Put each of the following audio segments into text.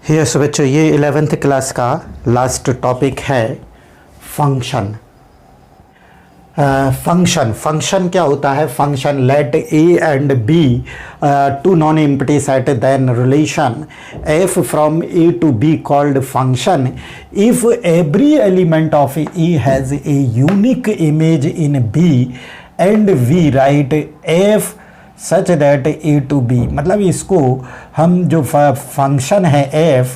Yes बच्चों, ये 11th class का लास्ट टॉपिक है फंक्शन। फंक्शन क्या होता है? Function let A and B two non empty set then relation F from A to B called function if every element of A has a unique image in B and we write F such that A to B. मतलब इसको हम जो function है F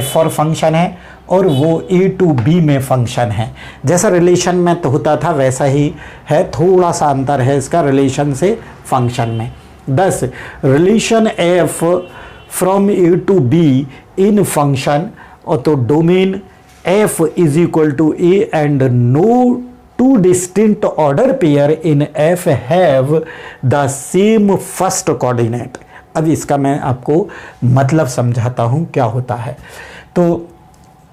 for function है और वो ए to B में function है। जैसा रिलेशन में तो होता था वैसा ही है, थोड़ा सा अंतर है इसका रिलेशन से फंक्शन में। Thus relation F from A to B in function, और तो domain F is equal to A and no two distinct order pair in F have the same first coordinate। अब इसका मैं आपको मतलब समझाता हूँ क्या होता है। तो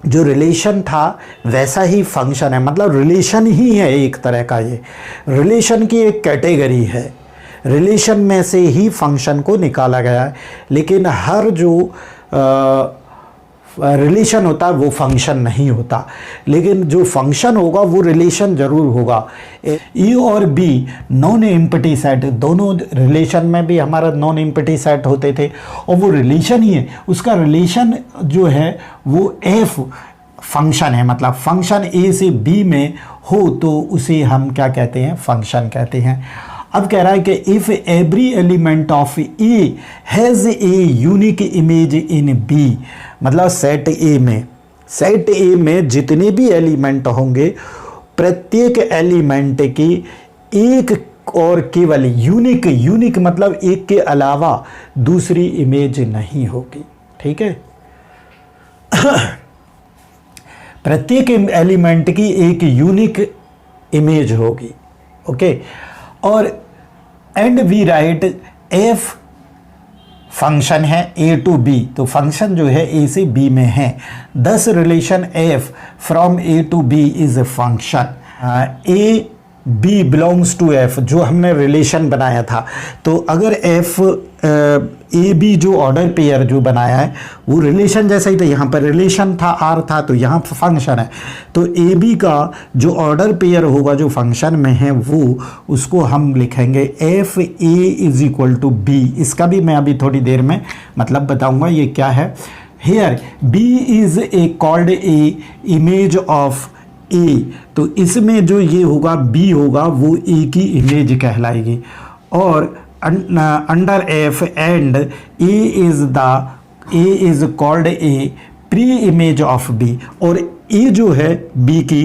जो रिलेशन था वैसा ही फंक्शन है, मतलब रिलेशन ही है एक तरह का। ये रिलेशन की एक कैटेगरी है, रिलेशन में से ही फंक्शन को निकाला गया है, लेकिन हर जो रिलेशन होता है वो फंक्शन नहीं होता, लेकिन जो फंक्शन होगा वो रिलेशन ज़रूर होगा। ए और बी नॉन एम्प्टी सेट, दोनों रिलेशन में भी हमारा नॉन एम्प्टी सेट होते थे और वो रिलेशन ही है। उसका रिलेशन जो है वो एफ फंक्शन है, मतलब फंक्शन ए से बी में हो तो उसे हम क्या कहते हैं? फंक्शन कहते हैं। अब कह रहा है कि if every element of A has a unique image in B, मतलब सेट ए में जितने भी एलिमेंट होंगे प्रत्येक एलिमेंट की एक और केवल यूनिक मतलब एक के अलावा दूसरी इमेज नहीं होगी। ठीक है प्रत्येक एलिमेंट की एक यूनिक इमेज होगी। ओके, और and we write F function है ए टू बी, तो फंक्शन जो है ए से बी में है। Thus relation F from A to B is a function A B belongs to F, जो हमने रिलेशन बनाया था। तो अगर एफ ए बी जो ऑर्डर पेयर जो बनाया है वो रिलेशन जैसा ही था, यहाँ पर रिलेशन था आर था तो यहाँ फंक्शन है। तो ए बी का जो ऑर्डर पेयर होगा जो फंक्शन में है वो उसको हम लिखेंगे F A is equal to B. इसका भी मैं अभी थोड़ी देर में मतलब बताऊंगा ये क्या है। Here B is a called a image of a, तो इसमें जो ये होगा बी होगा वो ए की इमेज कहलाएगी। और under F and A is called a pre image of B, और ए जो है बी की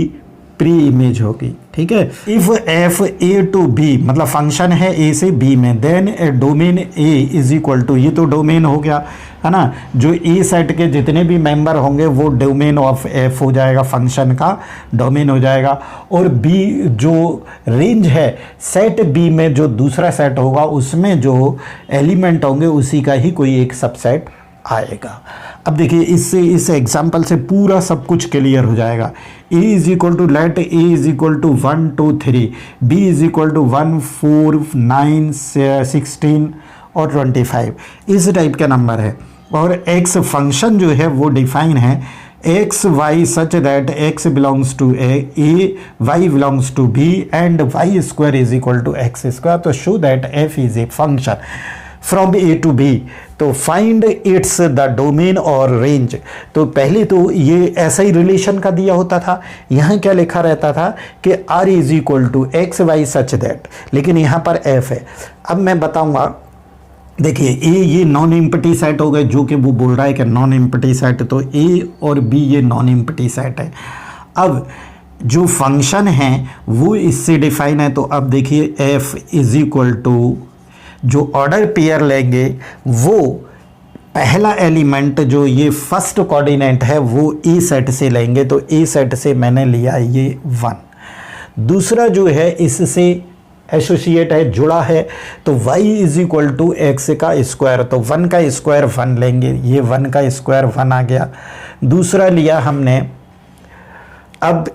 प्री इमेज होगी। ठीक है, if F A to B मतलब फंक्शन है ए से बी में, then A domain A is equal to, ये तो डोमेन हो गया है ना, जो ए सेट के जितने भी मेंबर होंगे वो डोमेन ऑफ एफ हो जाएगा, फंक्शन का डोमेन हो जाएगा। और बी जो रेंज है सेट बी में जो दूसरा सेट होगा उसमें जो एलिमेंट होंगे उसी का ही कोई एक सबसेट आएगा। अब देखिए इससे इस एग्जाम्पल से पूरा सब कुछ क्लियर हो जाएगा। A is equal to let A is equal to 1 2 3, B is equal to 1 4 9 16 और 25, इस टाइप का नंबर है। और एक्स फंक्शन जो है वो डिफाइन है x Y such that x belongs to A y belongs to B and y square is equal to x square. तो show that f is a function from A to B, तो find its the domain और range. तो पहले तो ये ऐसा ही relation का दिया होता था, यहाँ क्या लिखा रहता था कि R is equal to X Y such that, लेकिन यहाँ पर एफ है। अब मैं बताऊँगा, देखिए ए ये नॉन एम्प्टी सेट हो गए, जो कि वो बोल रहा है कि नॉन एम्प्टी सेट, तो ए और बी ये नॉन एम्प्टी सेट है। अब जो फंक्शन है वो इससे डिफाइन है, तो अब देखिए एफ इज इक्वल टू जो ऑर्डर पेयर लेंगे वो पहला एलिमेंट जो ये फर्स्ट कोऑर्डिनेट है वो ए सेट से लेंगे, तो ए सेट से मैंने लिया ये 1। दूसरा जो है इससे एसोसिएट है, जुड़ा है, तो y is equal to X का स्क्वायर, तो 1 का स्क्वायर 1 लेंगे, ये 1 का स्क्वायर 1 आ गया। दूसरा लिया हमने, अब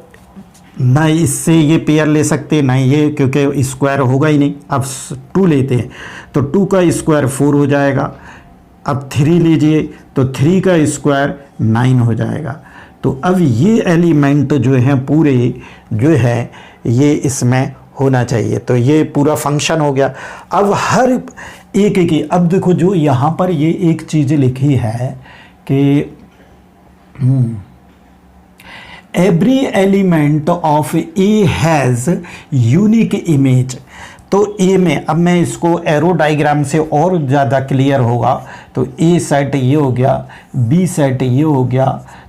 ना इससे ये पेयर ले सकते ना ये, क्योंकि स्क्वायर होगा ही नहीं। अब 2 लेते हैं तो 2 का स्क्वायर 4 हो जाएगा। अब 3 लीजिए तो 3 का स्क्वायर 9 हो जाएगा। तो अब ये एलिमेंट जो है पूरे जो है ये इसमें होना चाहिए। तो ये पूरा फंक्शन हो गया। अब हर एक की, अब देखो जो यहाँ पर ये एक चीज़ लिखी है कि every element of A has unique image. तो ए में, अब मैं इसको एरो डायग्राम से और ज़्यादा क्लियर होगा, तो ए सेट ये हो गया, बी सेट ये हो गया।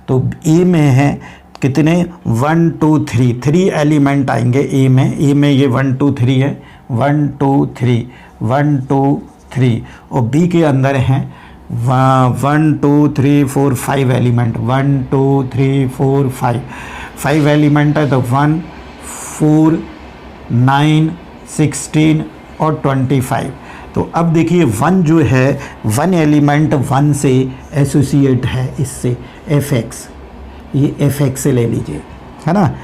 तो ए में है कितने 1 2 3, 3 एलिमेंट आएंगे ए में ये 1 2 3 है, 1 2 3 1 2 3। और बी के अंदर हैं 1 2 3 4 5 एलिमेंट, 1 2 3 4 5 एलिमेंट है। तो 1 4 9 16 और 25। तो अब देखिए 1 जो है 1 एलिमेंट 1 से एसोसिएट है, इससे fx, ये fx से ले लीजिए, है ना।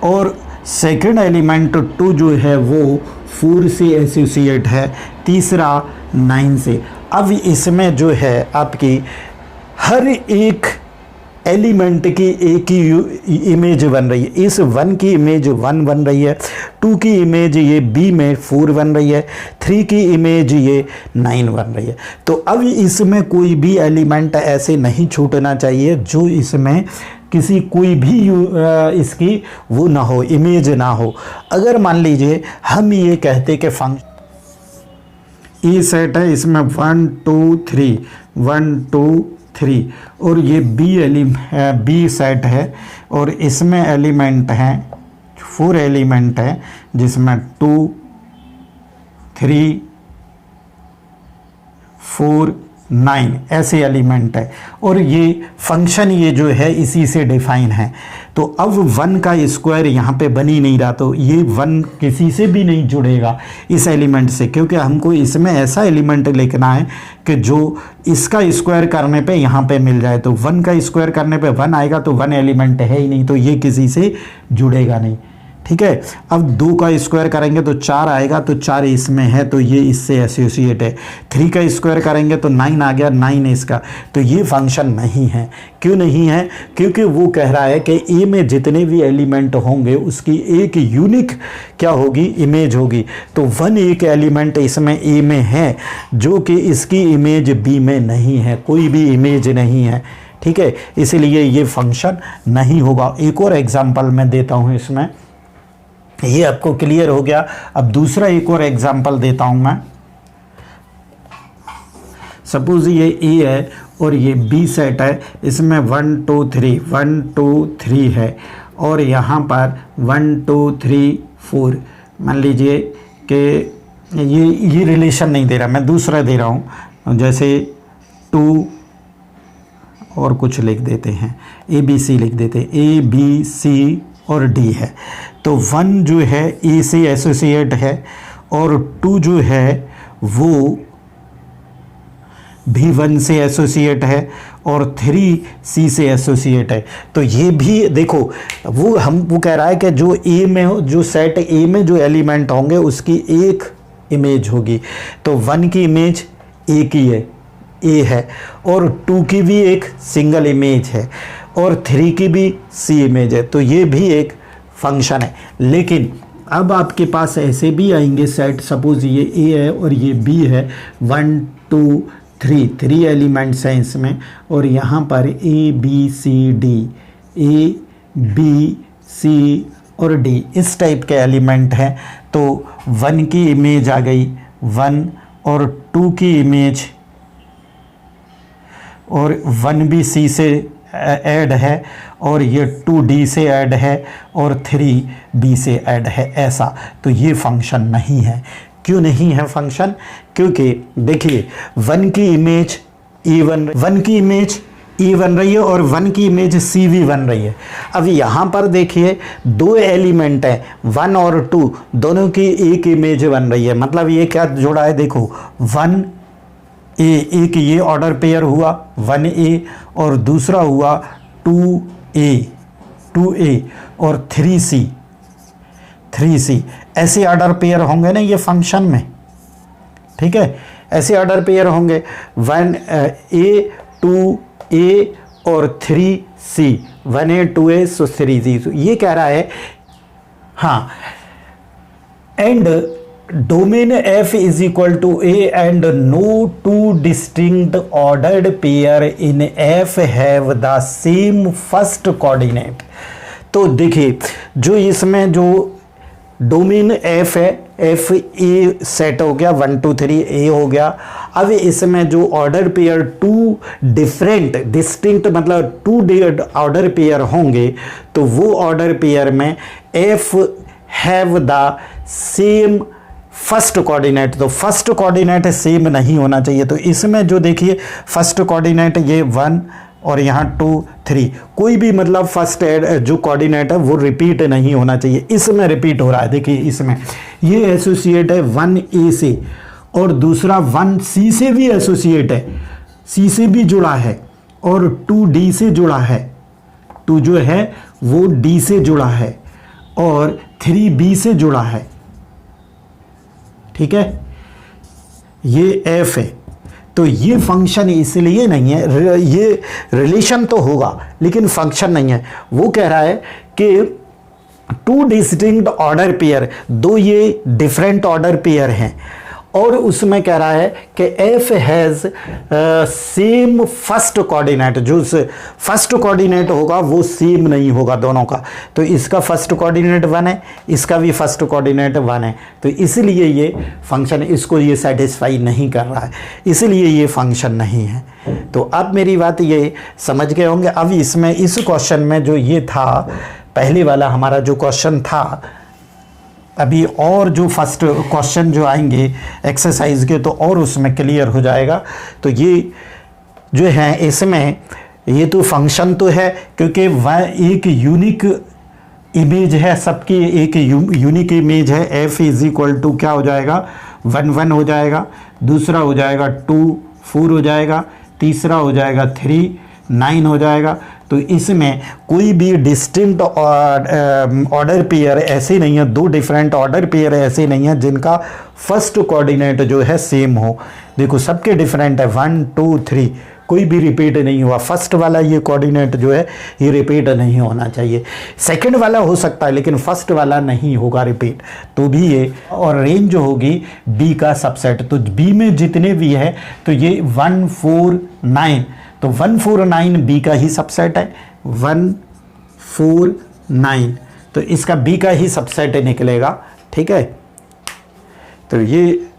और सेकंड एलिमेंट 2 जो है वो 4 से एसोसिएट है, तीसरा 9 से। अब इसमें जो है आपकी हर एक एलिमेंट की एक ही इमेज बन रही है। इस 1 की इमेज 1 बन रही है, 2 की इमेज ये बी में 4 बन रही है, 3 की इमेज ये 9 बन रही है। तो अब इसमें कोई भी एलिमेंट ऐसे नहीं छूटना चाहिए जो इसमें किसी कोई भी इसकी वो ना हो, इमेज ना हो। अगर मान लीजिए हम ये कहते कि फंक्शन ई सेट है, इसमें 1 2 3 1 2 3 और ये बी सेट है और इसमें एलिमेंट हैं 4 एलिमेंट हैं जिसमें 2 3 4 9 ऐसे एलिमेंट है और ये फंक्शन ये जो है इसी से डिफाइन है। तो अब 1 का स्क्वायर यहाँ पे बन ही नहीं रहा, तो ये 1 किसी से भी नहीं जुड़ेगा इस एलिमेंट से, क्योंकि हमको इसमें ऐसा एलिमेंट लिखना है कि जो इसका स्क्वायर करने पे यहाँ पे मिल जाए। तो 1 का स्क्वायर करने पे 1 आएगा, तो 1 एलिमेंट है ही नहीं, तो ये किसी से जुड़ेगा नहीं। ठीक है। अब 2 का स्क्वायर करेंगे तो 4 आएगा, तो 4 इसमें है तो ये इससे एसोसिएट है। 3 का स्क्वायर करेंगे तो 9 आ गया, 9 इसका, तो ये फंक्शन नहीं है। क्यों नहीं है? क्योंकि वो कह रहा है कि ए में जितने भी एलिमेंट होंगे उसकी एक यूनिक क्या होगी, इमेज होगी। तो 1 एक एलिमेंट इसमें ए में है जो कि इसकी इमेज बी में नहीं है, कोई भी इमेज नहीं है। ठीक है, इसलिए ये फंक्शन नहीं होगा। एक और एग्जाम्पल मैं देता हूँ इसमें, ये आपको क्लियर हो गया। अब दूसरा एक और एग्जांपल देता हूं मैं। सपोज ये ए है और ये बी सेट है, इसमें 1 2 3 1 2 3 है और यहाँ पर 1 2 3 4। मान लीजिए कि ये रिलेशन नहीं दे रहा, मैं दूसरा दे रहा हूँ, जैसे 2 और कुछ लिख देते हैं, ए बी सी लिख देते हैं, ए बी सी और डी है। तो 1 जो है ए से एसोसिएट है और 2 जो है वो भी 1 से एसोसिएट है और 3 सी से एसोसिएट है। तो ये भी देखो वो कह रहा है कि जो ए में हो, जो सेट ए में जो एलिमेंट होंगे उसकी एक इमेज होगी। तो 1 की इमेज ए की है, ए है, और 2 की भी एक सिंगल इमेज है और 3 की भी सी इमेज है। तो ये भी एक फंक्शन है। लेकिन अब आपके पास ऐसे भी आएंगे सेट, सपोज ये ए है और ये बी है, 1 2 3 एलिमेंट्स हैं इसमें, और यहाँ पर A B C D, A B C और डी इस टाइप के एलिमेंट हैं। तो 1 की इमेज आ गई 1 और 2 की इमेज, और 1 भी सी से ऐड है और ये 2D से ऐड है और 3B से ऐड है, ऐसा। तो ये फंक्शन नहीं है। क्यों नहीं है फंक्शन? क्योंकि देखिए 1 की इमेज E1 की इमेज E बन रही है और 1 की इमेज CV बन रही है। अब यहाँ पर देखिए 2 एलिमेंट हैं 1 और 2, दोनों की एक इमेज बन रही है। मतलब ये क्या जोड़ा है, देखो 1A, एक ये ऑर्डर पेयर हुआ 1A और दूसरा हुआ 2A और 3C, ऐसे ऑर्डर पेयर होंगे ना ये फंक्शन में। ठीक है, ऐसे ऑर्डर पेयर होंगे 1A 2A और 3C, 1A 2A सो 3C। तो ये कह रहा है हाँ, and domain F is equal to A and no two distinct ordered pair in F have the same first coordinate. तो देखिए जो इसमें जो डोमेन F है, F A सेट हो गया, 1 2 3 A हो गया। अब इसमें जो order pair two different distinct मतलब टू ऑर्डर पेयर होंगे, तो वो ऑर्डर पेयर में F have the same first coordinate. तो फर्स्ट कोऑर्डिनेट सेम नहीं होना चाहिए। तो इसमें जो देखिए फर्स्ट कोऑर्डिनेट ये 1 और यहाँ 2 3, कोई भी मतलब फर्स्ट जो कोऑर्डिनेट है वो रिपीट नहीं होना चाहिए। इसमें रिपीट हो रहा है, देखिए इसमें ये एसोसिएट है 1A से और दूसरा 1C से भी एसोसिएट है, C से भी जुड़ा है और 2D से जुड़ा है, 2 जो है वो D से जुड़ा है और 3B से जुड़ा है। ठीक है, ये F है। तो ये फंक्शन इसलिए नहीं है, ये रिलेशन तो होगा लेकिन फंक्शन नहीं है। वो कह रहा है कि टू डिस्टिंक्ट ऑर्डर पेयर, दो ये डिफरेंट ऑर्डर पेयर हैं और उसमें कह रहा है कि F has same first coordinate. जो फर्स्ट कोऑर्डिनेट होगा वो सेम नहीं होगा दोनों का। तो इसका फर्स्ट कोऑर्डिनेट 1 है, इसका भी फर्स्ट कोऑर्डिनेट 1 है। तो इसलिए ये फंक्शन इसको ये सेटिस्फाई नहीं कर रहा है, इसलिए ये फंक्शन नहीं है। तो अब मेरी बात ये समझ गए होंगे। अब इसमें इस क्वेश्चन में जो ये था, पहले वाला हमारा जो क्वेश्चन था, अभी और जो फर्स्ट क्वेश्चन जो आएंगे एक्सरसाइज के तो और उसमें क्लियर हो जाएगा। तो ये जो है इसमें ये तो फंक्शन तो है क्योंकि वह एक यूनिक इमेज है, सबकी एक यूनिक इमेज है। F इज इक्वल टू क्या हो जाएगा 1 1 हो जाएगा, दूसरा हो जाएगा 2 4 हो जाएगा, तीसरा हो जाएगा 3 9 हो जाएगा। तो इसमें कोई भी डिस्टिंक्ट ऑर्डर पेयर ऐसे नहीं है, दो डिफरेंट ऑर्डर पेयर ऐसे नहीं है जिनका फर्स्ट कोऑर्डिनेट जो है सेम हो। देखो सबके डिफरेंट है 1 2 3, कोई भी रिपीट नहीं हुआ। फर्स्ट वाला ये कोऑर्डिनेट जो है ये रिपीट नहीं होना चाहिए। सेकंड वाला हो सकता है लेकिन फर्स्ट वाला नहीं होगा रिपीट, तो भी ये। और रेंज जो होगी बी का सबसेट, तो बी में जितने भी है तो ये 1 4 9, तो 1 4 9 बी का ही सबसेट है, 1 4 9, तो इसका बी का ही सबसेट निकलेगा। ठीक है, तो ये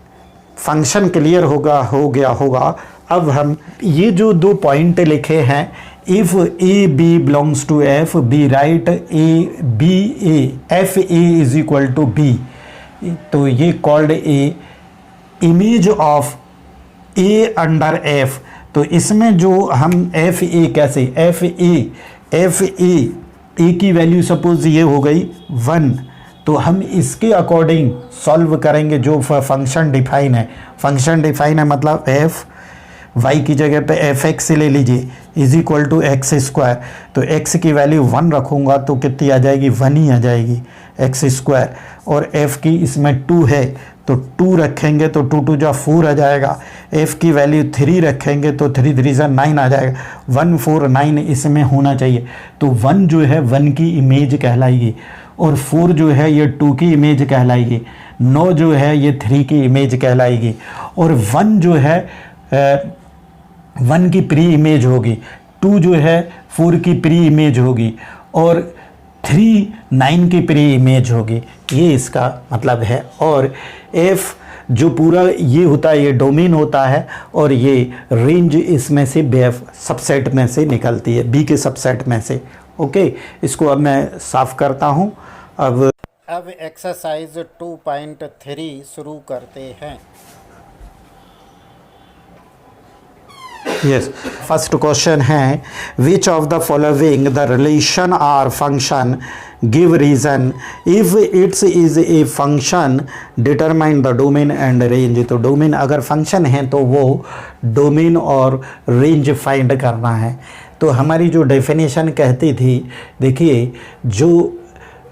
फंक्शन क्लियर हो गया होगा। अब हम ये जो दो पॉइंट लिखे हैं, if A B belongs to F, B write A B A, F A is equal to B, तो ये called a image of A under F. तो इसमें जो हम एफ ए कैसे, एफ ए की वैल्यू सपोज ये हो गई 1, तो हम इसके अकॉर्डिंग सॉल्व करेंगे जो फंक्शन डिफाइन है। फंक्शन डिफाइन है मतलब एफ वाई की जगह पे एफ एक्स ले लीजिए is equal to x square. तो एक्स की वैल्यू 1 रखूँगा तो कितनी आ जाएगी, 1 ही आ जाएगी एक्स स्क्वायर। और एफ की इसमें 2 है तो 2 रखेंगे तो 2 2 जा 4 आ जाएगा। एफ की वैल्यू 3 रखेंगे तो 3 3 जा 9 आ जाएगा। 1 4 9 इसमें होना चाहिए। तो 1 जो है 1 की इमेज कहलाएगी और 4 जो है ये 2 की इमेज कहलाएगी, 9 जो है ये 3 की इमेज कहलाएगी और 1 जो है 1 की प्री इमेज होगी, 2 जो है 4 की प्री इमेज होगी और 3 9 की प्री इमेज होगी। ये इसका मतलब है। और एफ जो पूरा ये होता है ये डोमेन होता है और ये रेंज इसमें से बेफ सबसेट में से निकलती है, बी के सबसेट में से। ओके, इसको अब मैं साफ करता हूँ। अब एक्सरसाइज 2.3 शुरू करते हैं। यस, फर्स्ट क्वेश्चन है which of the following the relation are function give reason if it's is a function determine the domain and range. तो डोमेन अगर फंक्शन है तो वो डोमेन और रेंज फाइंड करना है। तो हमारी जो डेफिनेशन कहती थी, देखिए जो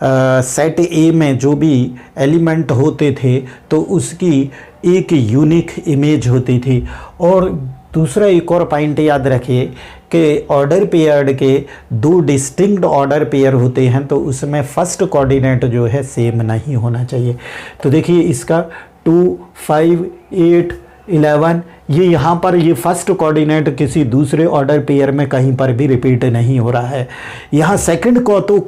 सेट ए में जो भी एलिमेंट होते थे तो उसकी एक यूनिक इमेज होती थी। और दूसरा एक और पॉइंट याद रखिए कि ऑर्डर पेयर के दो डिस्टिंक्ट ऑर्डर पेयर होते हैं, तो उसमें फर्स्ट कोऑर्डिनेट जो है सेम नहीं होना चाहिए। तो देखिए इसका 2, 5, 8, 11, ये यहाँ पर ये फर्स्ट कोऑर्डिनेट किसी दूसरे ऑर्डर पेयर में कहीं पर भी रिपीट नहीं हो रहा है। यहाँ सेकंड को तो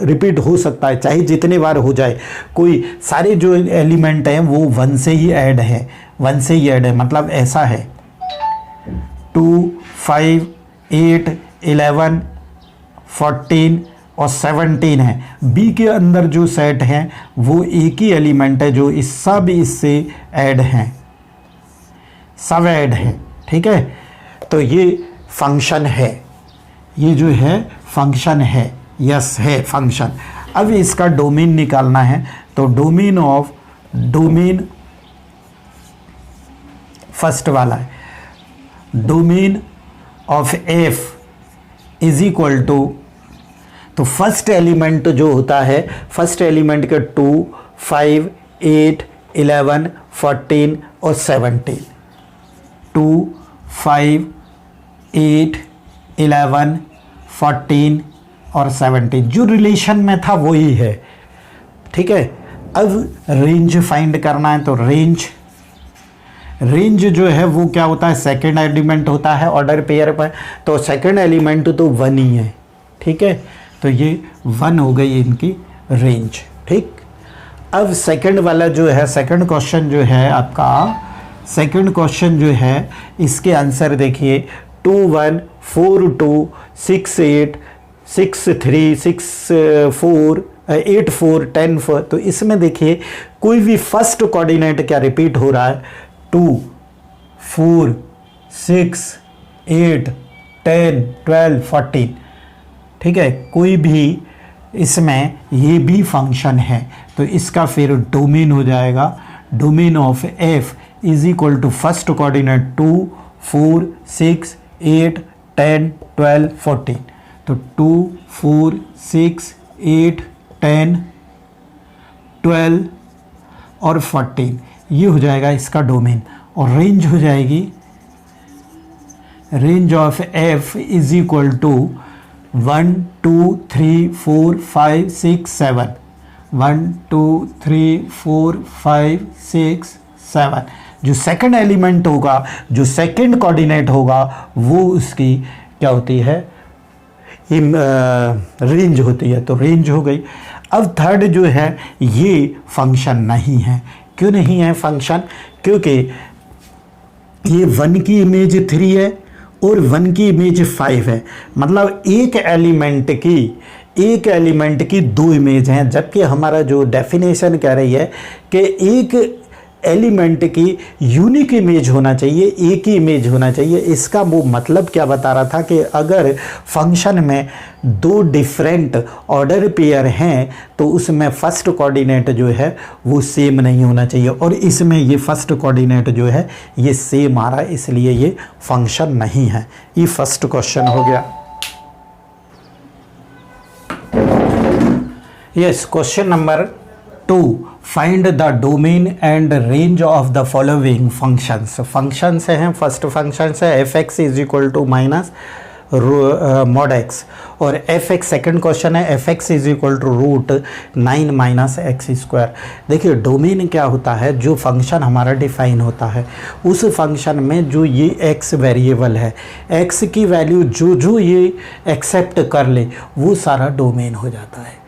रिपीट हो सकता है, चाहे जितने बार हो जाए, कोई सारे जो एलिमेंट हैं वो 1 से ही ऐड है, 1 से ही ऐड है। मतलब ऐसा है 2, 5, 8, 11, 14 और 17 है। बी के अंदर जो सेट है वो एक ही एलिमेंट है, जो इस सब इससे ऐड हैं, सब ऐड है। ठीक है, तो ये फंक्शन है, ये जो है फंक्शन है, यस है फंक्शन। अब इसका डोमेन निकालना है, तो डोमेन फर्स्ट वाला है, domain of F is equal to, तो फर्स्ट एलिमेंट जो होता है, फर्स्ट एलिमेंट के 2, 5, 8, 11, 14 और 17, 2, 5, 8, 11, 14 और 17 जो रिलेशन में था वही है। ठीक है, अब रेंज फाइंड करना है, तो रेंज जो है वो क्या होता है, सेकंड एलिमेंट होता है ऑर्डर पेयर पर, तो सेकंड एलिमेंट तो 1 ही है। ठीक है, तो ये 1 हो गई इनकी रेंज। ठीक, अब सेकंड वाला जो है, सेकंड क्वेश्चन जो है आपका, सेकंड क्वेश्चन जो है इसके आंसर देखिए 2, 1, 4, 2, 6, 8, 6, 3, 6, 4, 8, 4, 10, 4। तो इसमें देखिए कोई भी फर्स्ट कोऑर्डिनेट क्या रिपीट हो रहा है, 2, 4, 6, 8, 10, 12, 14। ठीक है, कोई भी इसमें ये भी फंक्शन है, तो इसका फिर डोमेन हो जाएगा, domain of F is equal to first coordinate 2, 4, 6, 8, 10, 12, 14। तो 2, 4, 6, 8, 10, 12 और 14 ये हो जाएगा इसका डोमेन। और रेंज हो जाएगी, range of F is equal to 1, 2, 3, 4, 5, 6, 7, 1, 2, 3, 4, 5, 6, 7। जो सेकंड एलिमेंट होगा, जो सेकंड कोऑर्डिनेट होगा, वो उसकी क्या होती है, रेंज होती है। तो रेंज हो गई। अब थर्ड जो है ये फंक्शन नहीं है। क्यों नहीं है फंक्शन? क्योंकि ये 1 की इमेज 3 है और 1 की इमेज 5 है। मतलब एक एलिमेंट की 2 इमेज हैं, जबकि हमारा जो डेफिनेशन कह रही है कि एक एलिमेंट की यूनिक इमेज होना चाहिए, एक ही इमेज होना चाहिए। इसका वो मतलब क्या बता रहा था कि अगर फंक्शन में 2 डिफरेंट ऑर्डर पेयर हैं तो उसमें फर्स्ट कोऑर्डिनेट जो है वो सेम नहीं होना चाहिए, और इसमें ये फर्स्ट कोऑर्डिनेट जो है ये सेम आ रहा है, इसलिए ये फंक्शन नहीं है। ये फर्स्ट क्वेश्चन हो गया। Yes, question number 2, find the domain and range of the following functions. Functions हैं, फर्स्ट फंक्शंस है F X is equal to minus mod x, और एफ एक्स सेकेंड क्वेश्चन है F X is equal to √9 minus X square. देखिए domain क्या होता है, जो function हमारा डिफाइन होता है उस फंक्शन में जो ये x वेरिएबल है, x की वैल्यू जो जो ये एक्सेप्ट कर ले वो सारा डोमेन हो जाता है,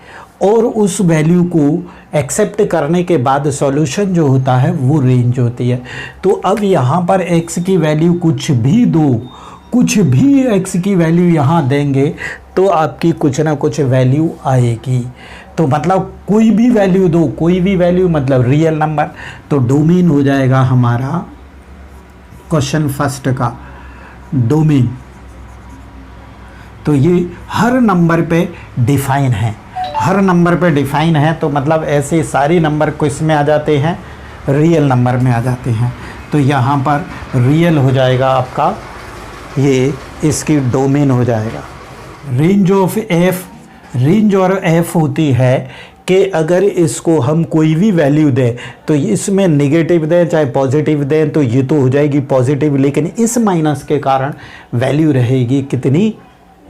और उस वैल्यू को एक्सेप्ट करने के बाद सॉल्यूशन जो होता है वो रेंज होती है। तो अब यहाँ पर x की वैल्यू कुछ भी दो, कुछ भी x की वैल्यू यहाँ देंगे तो आपकी कुछ ना कुछ वैल्यू आएगी। तो मतलब कोई भी वैल्यू दो, कोई भी वैल्यू मतलब रियल नंबर, तो डोमेन हो जाएगा हमारा क्वेश्चन फर्स्ट का डोमेन। तो ये हर नंबर पे डिफाइन है, हर नंबर पे डिफाइन है, तो मतलब ऐसे सारे नंबर को इसमें आ जाते हैं, रियल नंबर में आ जाते हैं। तो यहाँ पर रियल हो जाएगा आपका, ये इसकी डोमेन हो जाएगा। रेंज ऑफ एफ, रेंज और एफ होती है कि अगर इसको हम कोई भी वैल्यू दें तो इसमें नेगेटिव दें चाहे पॉजिटिव दें तो ये तो हो जाएगी पॉजिटिव, लेकिन इस माइनस के कारण वैल्यू रहेगी कितनी,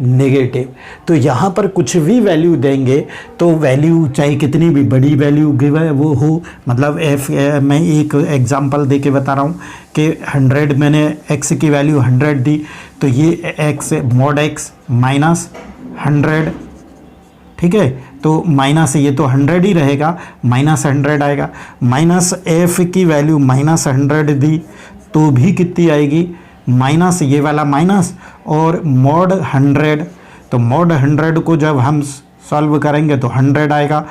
नेगेटिव। तो यहाँ पर कुछ भी वैल्यू देंगे तो वैल्यू चाहे कितनी भी बड़ी वैल्यू गिव है वो हो, मतलब एफ, मैं एक एग्जांपल दे के बता रहा हूँ कि 100 मैंने x की वैल्यू 100 दी तो ये x मॉड x माइनस 100, ठीक है, तो माइनस ये तो 100 ही रहेगा, माइनस 100 आएगा। माइनस एफ की वैल्यू माइनस 100 दी तो भी कितनी आएगी, माइनस ये वाला माइनस और मॉड 100, तो मॉड 100 को जब हम सॉल्व करेंगे तो 100 आएगा,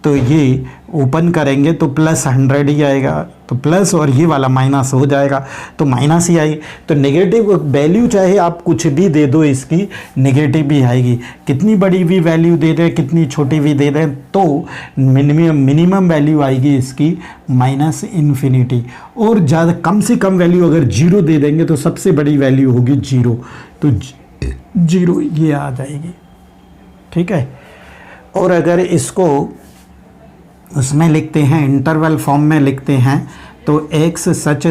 तो ये ओपन करेंगे तो प्लस 100 ही आएगा, तो प्लस और ये वाला माइनस हो जाएगा तो माइनस ही आएगी। तो नेगेटिव वैल्यू चाहे आप कुछ भी दे दो इसकी नेगेटिव भी आएगी, कितनी बड़ी भी वैल्यू दे दें कितनी छोटी भी दे दें तो मिनिमम वैल्यू आएगी इसकी माइनस इन्फिनिटी, और ज़्यादा कम से कम वैल्यू अगर 0 दे देंगे तो सबसे बड़ी वैल्यू होगी 0, तो 0 ये आ जाएगी, ठीक है। और अगर इसको उसमें लिखते हैं इंटरवल फॉर्म में लिखते हैं तो x such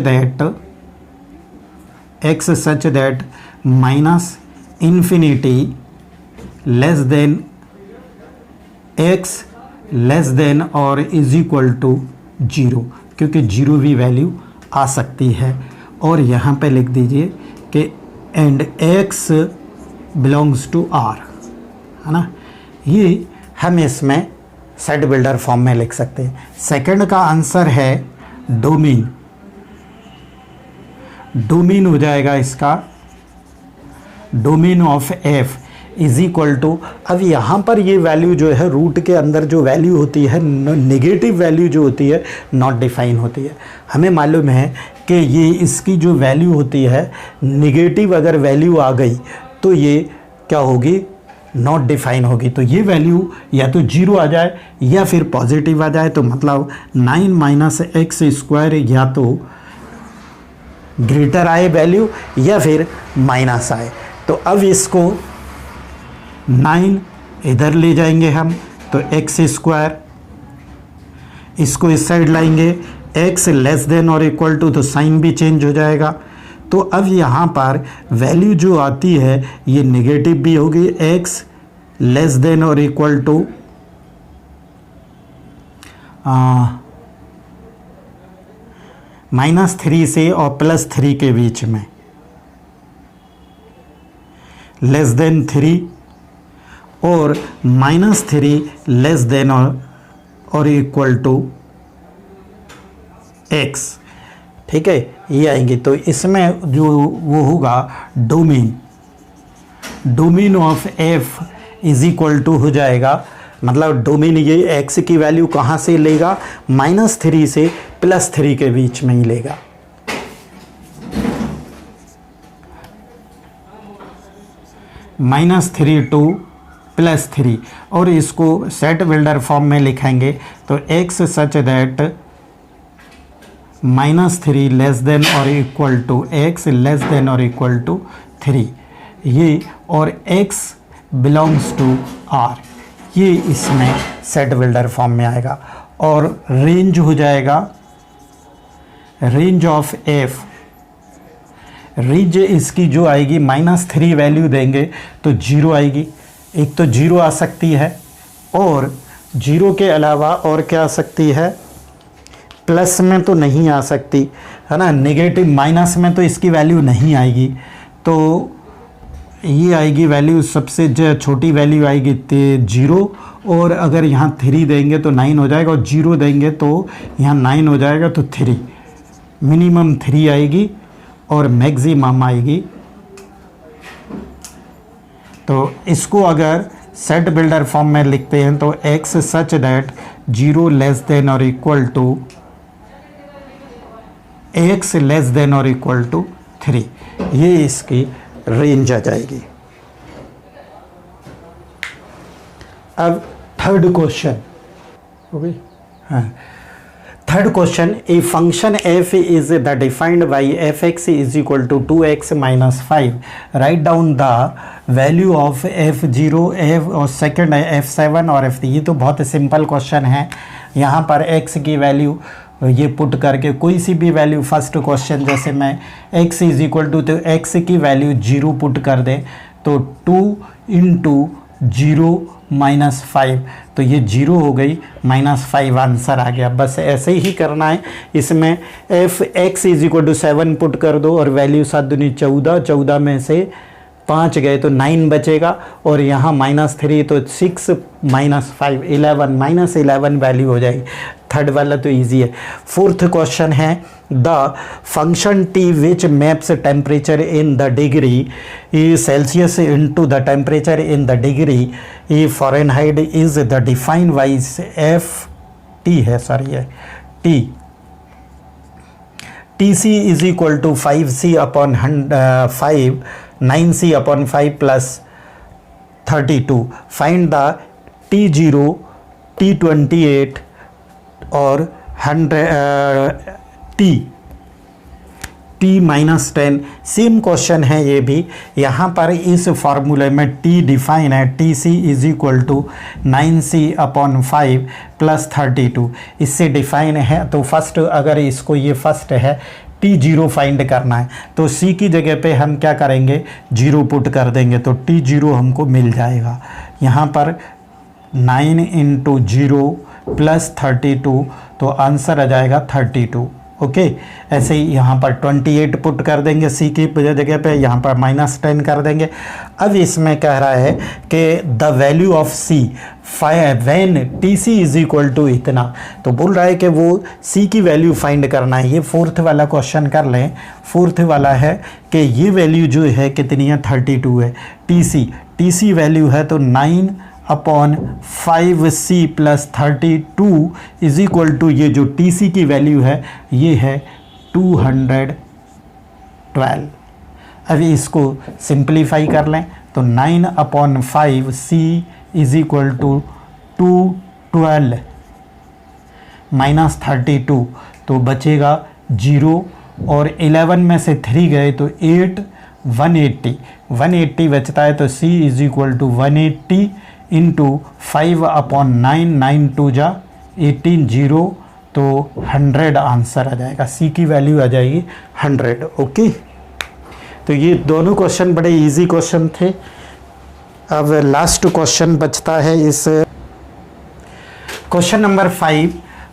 that minus infinity less than x less than और इज इक्वल टू 0, क्योंकि 0 भी वैल्यू आ सकती है। और यहाँ पे लिख दीजिए कि and x belongs to r, है ना, ये हम इसमें सेट बिल्डर फॉर्म में लिख सकते हैं। सेकंड का आंसर है डोमेन, डोमेन हो जाएगा इसका domain of f is equal to, अब यहाँ पर ये वैल्यू जो है रूट के अंदर जो वैल्यू होती है नेगेटिव वैल्यू जो होती है नॉट डिफाइन होती है। हमें मालूम है कि ये इसकी जो वैल्यू होती है नेगेटिव अगर वैल्यू आ गई तो ये क्या होगी, नॉट डिफाइन होगी। तो ये वैल्यू या तो 0 आ जाए या फिर पॉजिटिव आ जाए, तो मतलब 9 माइनस एक्स स्क्वायर या तो ग्रेटर आए वैल्यू या फिर माइनस आए। तो अब इसको 9 इधर ले जाएंगे हम तो एक्स स्क्वायर, इसको इस साइड लाएंगे x लेस देन और इक्वल टू, तो साइन भी चेंज हो जाएगा। तो अब यहाँ पर वैल्यू जो आती है ये नेगेटिव भी होगी, x लेस देन और इक्वल टू -3 से और +3 के बीच में, लेस देन 3 और -3 लेस देन और इक्वल टू x, ठीक है, ये आएंगे। तो इसमें जो वो होगा domain of f is equal to हो जाएगा, मतलब डोमेन ये x की वैल्यू कहाँ से लेगा, -3 से +3 के बीच में ही लेगा। -3 टू +3, और इसको सेट बिल्डर फॉर्म में लिखेंगे तो x such that -3 less than और equal to x less than और इक्वल टू 3, ये और x बिलोंग्स टू r, ये इसमें सेट बिल्डर फॉर्म में आएगा। और रेंज हो जाएगा रेंज ऑफ f, रेंज इसकी जो आएगी -3 वैल्यू देंगे तो 0 आएगी, एक तो 0 आ सकती है और 0 के अलावा और क्या आ सकती है, प्लस में तो नहीं आ सकती है ना, नेगेटिव माइनस में तो इसकी वैल्यू नहीं आएगी। तो ये आएगी वैल्यू, सबसे छोटी वैल्यू आएगी 0, और अगर यहाँ 3 देंगे तो 9 हो जाएगा, और 0 देंगे तो यहाँ 9 हो जाएगा, तो 3 मिनिमम 3 आएगी और मैक्सिमम आएगी। तो इसको अगर सेट बिल्डर फॉर्म में लिखते हैं तो x such that 0 less than और equal to x less than और इक्वल टू 3, ये इसकी रेंज आ जाएगी। अब थर्ड क्वेश्चन हो गई, हाँ, Third question, a function f is defined by fx is equal to 2x minus 5. Write down the value of f0, f और second है f7 और f3. ये तो बहुत सिंपल क्वेश्चन है. यहाँ पर x की वैल्यू ये पुट करके कोई सी भी वैल्यू, फर्स्ट क्वेश्चन जैसे मैं x इज इक्वल टू, तो x की वैल्यू 0 पुट कर दे तो 2 इंटू 0 माइनस 5, तो ये 0 हो गई, माइनस 5 आंसर आ गया. बस ऐसे ही करना है. इसमें F X is equal to 7 put कर दो और वैल्यू 7 दूनी 14, 14 में से 5 गए तो 9 बचेगा और यहाँ -3 तो 6 माइनस 5 11, -11 वैल्यू हो जाएगी. थर्ड वाला तो इजी है. फोर्थ क्वेश्चन है, the function T which maps temperature in the degree Celsius into the temperature in the degree Fahrenheit is the define wise F T है, सॉरी है T. T C is equal to 5c upon 5 9c upon 5 plus 32. Find the T0, T28 और 100 T minus 10. Same question है ये भी. यहाँ पर इस फॉर्मूले में T डिफाइन है, T C is equal to 9c upon 5 plus 32. इससे डिफाइन है. तो फर्स्ट अगर इसको, ये फर्स्ट है, T0 फाइंड करना है तो C की जगह पे हम क्या करेंगे, 0 पुट कर देंगे तो T0 हमको मिल जाएगा. यहाँ पर 9 इंटू 0 प्लस 32 तो आंसर आ जाएगा 32. ओके. ऐसे ही यहाँ पर 28 पुट कर देंगे C की जगह पे, यहाँ पर -10 कर देंगे. अब इसमें कह रहा है कि the value of C when TC is equal to इतना, तो बोल रहा है कि वो C की वैल्यू फाइंड करना है. ये फोर्थ वाला क्वेश्चन कर लें. फोर्थ वाला है कि ये वैल्यू जो है कितनी है, 32 है. TC वैल्यू है तो 9 upon 5c plus 32 is equal to, ये जो TC की वैल्यू है ये है 212. अभी इसको सिंप्लीफाई कर लें तो 9 upon 5c is equal to 212 minus 32, तो बचेगा 0 और 11 में से 3 गए तो 8, 180 बचता है. तो C is equal to 180 into 5 upon 9 2 जा 18 0, तो 100 आंसर आ जाएगा. C की वैल्यू आ जाएगी 100. ओके. तो ये दोनों क्वेश्चन बड़े इजी क्वेश्चन थे. अब लास्ट क्वेश्चन बचता है इस question number 5.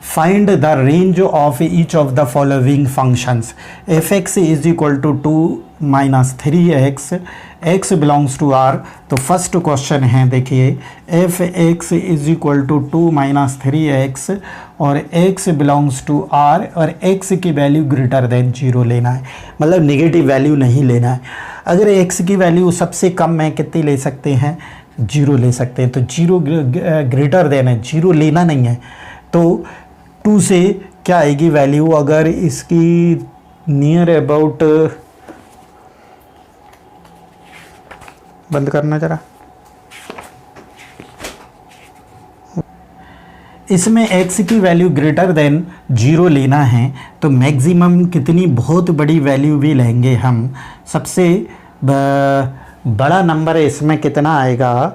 Find the range of each of the following functions. fx is equal to 2 minus 3x, x belongs to r. तो फर्स्ट क्वेश्चन है, देखिए fx is equal to 2 minus 3x और x belongs to r और x की value greater than 0 लेना है, मतलब negative value नहीं लेना है. अगर x की वैल्यू सबसे कम है, कितनी ले सकते हैं, 0 ले सकते हैं. तो 0 ग्रेटर देन है, 0 लेना नहीं है. तो 2 से क्या आएगी वैल्यू, अगर इसकी नियर अबाउट, बंद करना जरा, इसमें x की वैल्यू ग्रेटर देन 0 लेना है तो मैक्सिमम कितनी, बहुत बड़ी वैल्यू भी लेंगे हम. सबसे बड़ा नंबर इसमें कितना आएगा,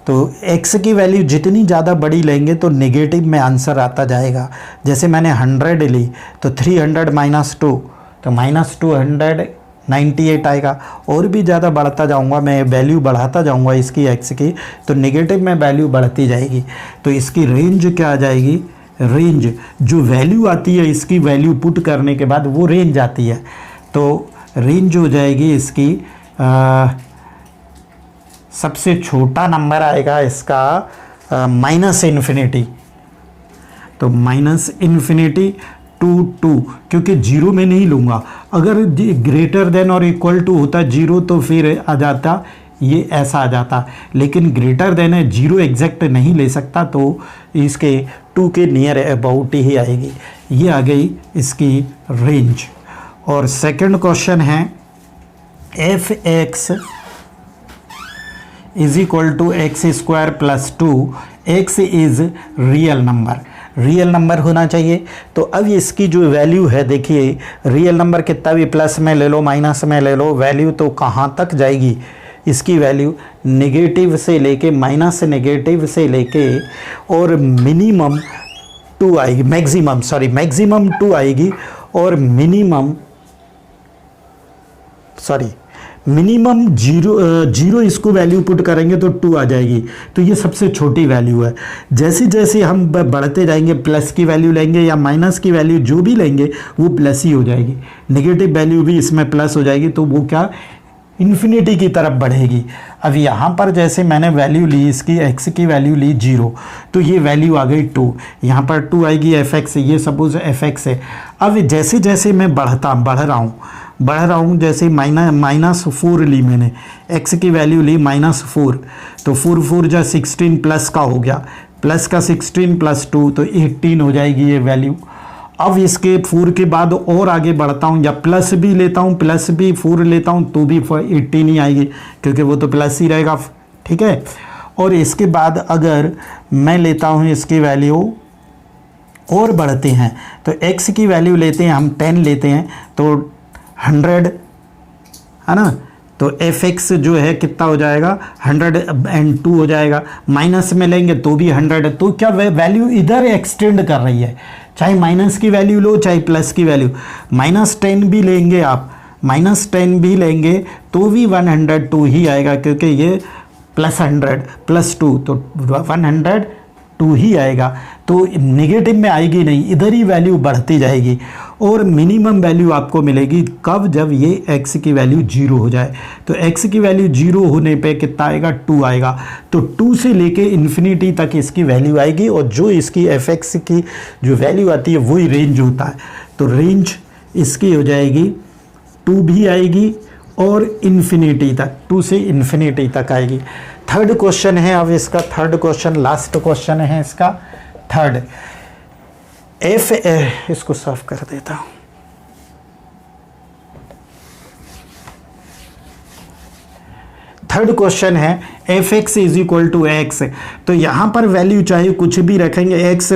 तो x की वैल्यू जितनी ज़्यादा बड़ी लेंगे तो नेगेटिव में आंसर आता जाएगा. जैसे मैंने 100 ली तो 300 माइनस 2 तो माइनस 298 आएगा. और भी ज़्यादा बढ़ता जाऊंगा मैं, वैल्यू बढ़ाता जाऊंगा इसकी x की, तो नेगेटिव में वैल्यू बढ़ती जाएगी. तो इसकी रेंज क्या आ जाएगी, रेंज जो वैल्यू आती है इसकी वैल्यू पुट करने के बाद वो रेंज आती है. तो रेंज हो जाएगी इसकी, सबसे छोटा नंबर आएगा इसका -∞. तो -∞ टू 2, क्योंकि 0 में नहीं लूँगा. अगर ग्रेटर देन और इक्वल टू होता 0 तो फिर आ जाता, ये ऐसा आ जाता. लेकिन ग्रेटर देन है, 0 एग्जैक्ट नहीं ले सकता, तो इसके 2 के नियर अबाउट ही आएगी. ये आ गई इसकी रेंज. और सेकंड क्वेश्चन है, fx is equal to x² plus 2. x is real number. Real number होना चाहिए। तो अब इसकी जो वैल्यू है देखिए, रियल नंबर कितना भी प्लस में ले लो माइनस में ले लो, वैल्यू तो कहाँ तक जाएगी, इसकी वैल्यू नेगेटिव से लेके माइनस नेगेटिव से लेके और मिनिमम 2 आएगी, मैक्सिमम 2 आएगी और मिनिमम जीरो इसको वैल्यू पुट करेंगे तो 2 आ जाएगी। तो ये सबसे छोटी वैल्यू है। जैसे जैसे हम बढ़ते जाएंगे प्लस की वैल्यू लेंगे या माइनस की वैल्यू जो भी लेंगे वो प्लस ही हो जाएगी, नेगेटिव वैल्यू भी इसमें प्लस हो जाएगी, तो वो क्या इन्फिनिटी की तरफ बढ़ेगी। अब यहाँ पर जैसे मैंने वैल्यू ली इसकी x की वैल्यू ली 0, तो ये वैल्यू आ गई 2, यहाँ पर 2 आएगी fx, ये सपोज fx है। अब जैसे जैसे मैं बढ़ रहा हूँ जैसे -4 ली मैंने, x की वैल्यू ली -4, तो 4 जा 16 प्लस का हो गया, प्लस का 16 + 2 तो 18 हो जाएगी ये वैल्यू। अब इसके 4 के बाद और आगे बढ़ता हूँ या प्लस भी लेता हूँ, प्लस भी 4 लेता हूँ तो भी 18 ही आएगी, क्योंकि वो तो प्लस ही रहेगा, ठीक है। और इसके बाद अगर मैं लेता हूँ इसकी वैल्यू और बढ़ते हैं तो x की वैल्यू लेते हैं हम 10 लेते हैं तो 100 है ना, तो fx जो है कितना हो जाएगा 102 हो जाएगा। माइनस में लेंगे तो भी 100, तो क्या वैल्यू इधर एक्सटेंड कर रही है, चाहे माइनस की वैल्यू लो चाहे प्लस की वैल्यू। -10 भी लेंगे आप, -10 भी लेंगे तो भी 102 ही आएगा, क्योंकि ये +100 + 2 तो 102 ही आएगा। तो नेगेटिव में आएगी नहीं, इधर ही वैल्यू बढ़ती जाएगी। और मिनिमम वैल्यू आपको मिलेगी कब, जब ये x की वैल्यू 0 हो जाए। तो x की वैल्यू 0 होने पे कितना आएगा 2 आएगा, तो 2 से लेके इन्फिनिटी तक इसकी वैल्यू आएगी। और जो इसकी fx की जो वैल्यू आती है वही रेंज होता है। तो रेंज इसकी हो जाएगी 2 भी आएगी और इन्फिनिटी तक, 2 से इन्फिनिटी तक आएगी। थर्ड क्वेश्चन है अब इसका, थर्ड क्वेश्चन लास्ट क्वेश्चन है इसका थर्ड। इसको साफ कर देता हूं। थर्ड क्वेश्चन है fx = x। तो यहाँ पर वैल्यू चाहे कुछ भी रखेंगे, x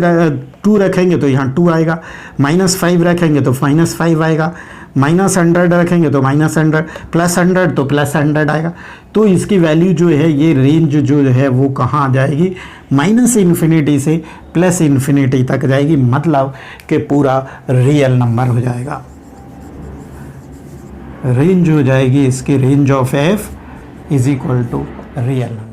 2 रखेंगे तो यहाँ 2 आएगा, -5 रखेंगे तो -5 आएगा, -100 रखेंगे तो -100, +100 तो +100 आएगा। तो इसकी वैल्यू जो है, ये रेंज जो है वो कहाँ आ जाएगी, -इन्फिनिटी से +इन्फिनिटी तक जाएगी, मतलब कि पूरा रियल नंबर हो जाएगा। रेंज हो जाएगी इसकी, range of f = real number.